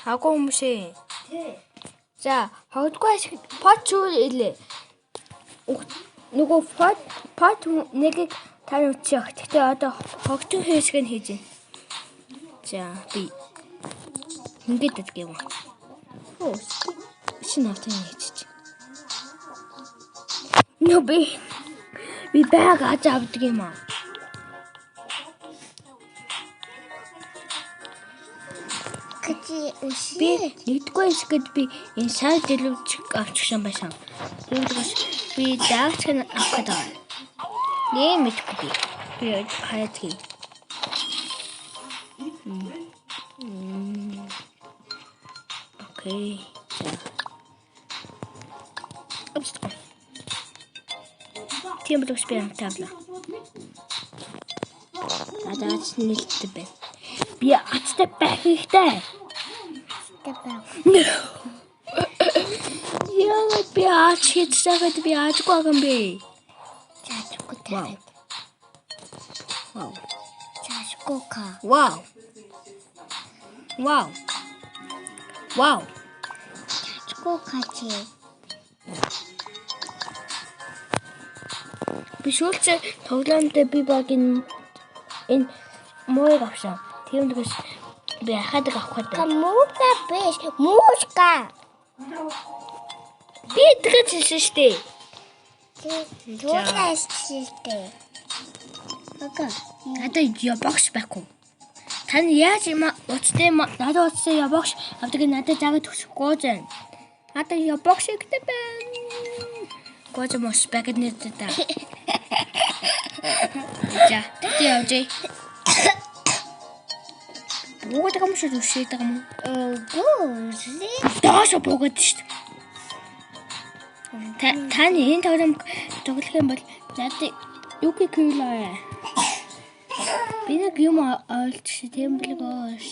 Хагуу хүмүүсээ. За, хогдгүй ашиг pot чүүл илээ. Нөгөө pot нэгийг тань үтчих. Гэхдээ одоо хогдсон хэсэг нь хийж байна. За, би ингээд гэдэг юм. Оо, шинэ автын хийж. Нөө би байгаад авдаг юм аа. Би нэгдүгээр хэсгэд би энэ сар дэлгүүч авчих юм байсан. Тэгвэл би даагч нь авах гэдэг. Нээ мэдгүй. Би хайдаг. Окей. Обстко. Тийм л би амтаалаа. Адаач нэлттэй байна. Би ачтай байх хэрэгтэй. Яа, би ач хийчихээд би аачгүй юм бэ. Чачгүй. Вау. Чачгүй ка. Вау. Чачгүй качи. Би шүүлчээ тоглоомд би баг энэ мууг авсан. Тиймдгээс би ахаад авах гэдэг. Камука биш, мушка. Би тэгэж хэлсэн шүү дээ. Туулаас шилтэй. Ага. Надад ябагш байхгүй. Тань яаж юм уцтай надад уцтай ябагш авдаг надад заагаад төсөхгүй зэн. Надад ябагш ихтэй байна. Гож мос бэгд нэдэ та. За, тэгтээ явжээ. Буугаад байгаа юм шиг үсээд байгаа юм. Гүрси. Дааш буугаад шүү дээ. Таны энэ тоглох юм бол надад юу гэхэлээ. Би нэг юм олчих тийм билэг оош.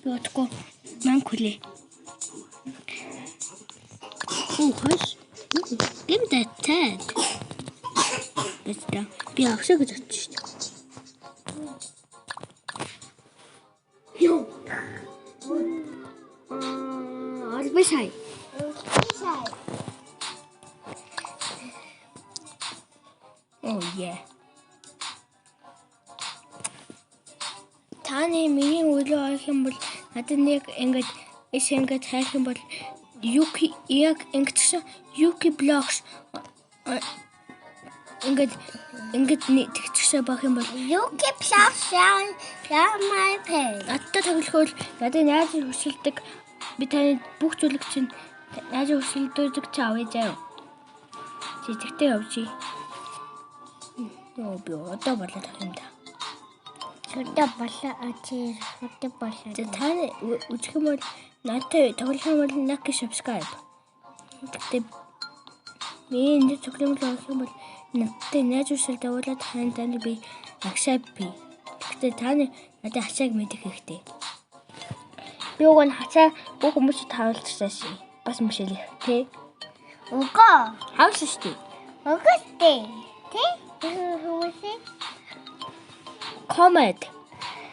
Ботко ман хүлээ. Оо хош. Гэм датад. Бэстэ. Би авшиг гэж бодчих шүү дээ. Йоо. Албасай. Oh yeah. Таны миний үлээ авах юм бол надад нэг ингээд хайх юм бол Yuki яг ингэж Yuki blocks ингээд тэгчихсэ байх юм бол Yuki blocks my page. Надад тоглоход надад яаж хүсэлдэг би таны бүх зүйлийг чинь яаж хүсэлдэг чи авъя заяа. Чи тэгтээ явжий. Нөө би одоо болоод авах юм да. Шүтэ болоо. Таны үжих юм бол надад тоглох юм бол like subscribe. Тэгтээ би энэ тоглоом авах юм бол надад яаж хүсэлдэг болоод таны би accept би. Тэгтээ таны надад хачааг мэдэх хэрэгтэй. Би уг нь хачаа бүх хүмүүсд тавуулчихсан ши. Бас мөшөлөх тий. Уга. Хавс штий. Угастэй. Тий? Хүмүүсээ Comment.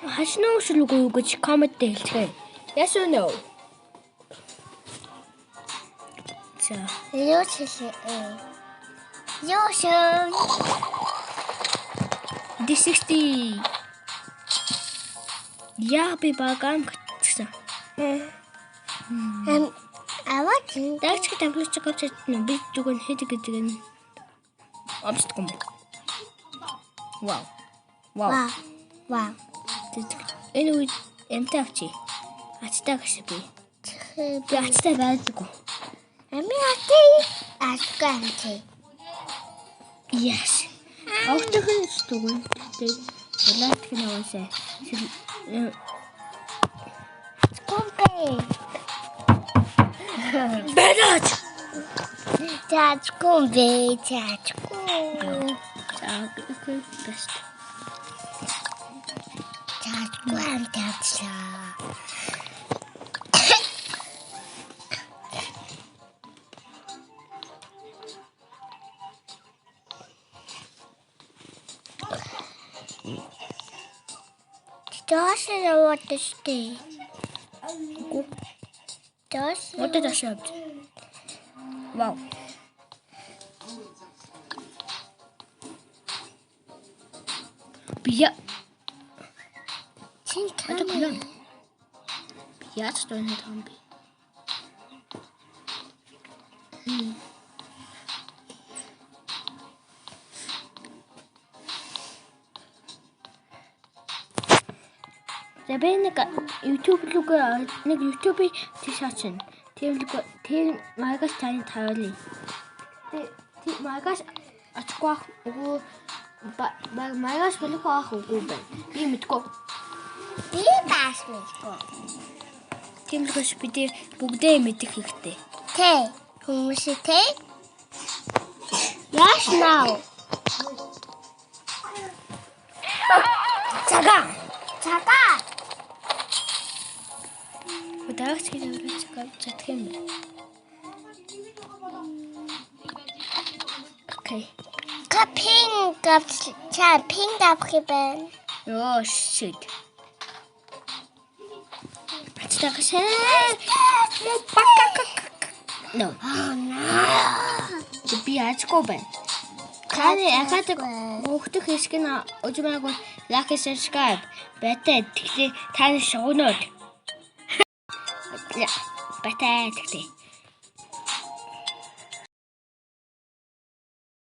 Хашны өшөлгүй юу гэж comment дээр хэлцгээе. Yes or no? За. Ёшön. D60. Яа би багаам гэсэн. Аваач. Дагч тавьж байгаа чинь би зүгээр хийдэг гэдэг нь. Обстгом. Вау. Энэ үед эмтэй авчи. Ачтай гэж би. Би ачтай байдаггүй. Ами ачтай. Yes. Автохон стугэн. Тэгээд лайк хийгээсэй. Компэй. Бэнат. Чачкумбэй. За, бэст. Чачкум тавчаа. Josh яваад штэ. Үгүй. Josh. Модод ашаад. Вау. Бия. Чин Это тань. клон. Бия что это там би. Тэбэ нэг YouTube руугаа нэг YouTube-ийг тийшаачин. Тэр магаас тань тавиали. Тэр магаас ачгүй үгүй магаас болох ах үгүй байна. Би мэдгүй. Би бас мэдгүй. Тэмлэгш бид бүгдээ мэдэх хэрэгтэй. Тэ. Хүмүүс тэ. Яаш наа. Цагаан. Цагаан. Удаагч гэж чадах юм байна. Окей. Капин ча пинг авахибэн. Ёо shit. Ачтагшаа. No. Би ачгүй байна. Каны ахаад хөөх хэсэг нь өжмээг лайк subscribe байтаа тэгэхээр таны шогноод. Байтаа тэгтээ.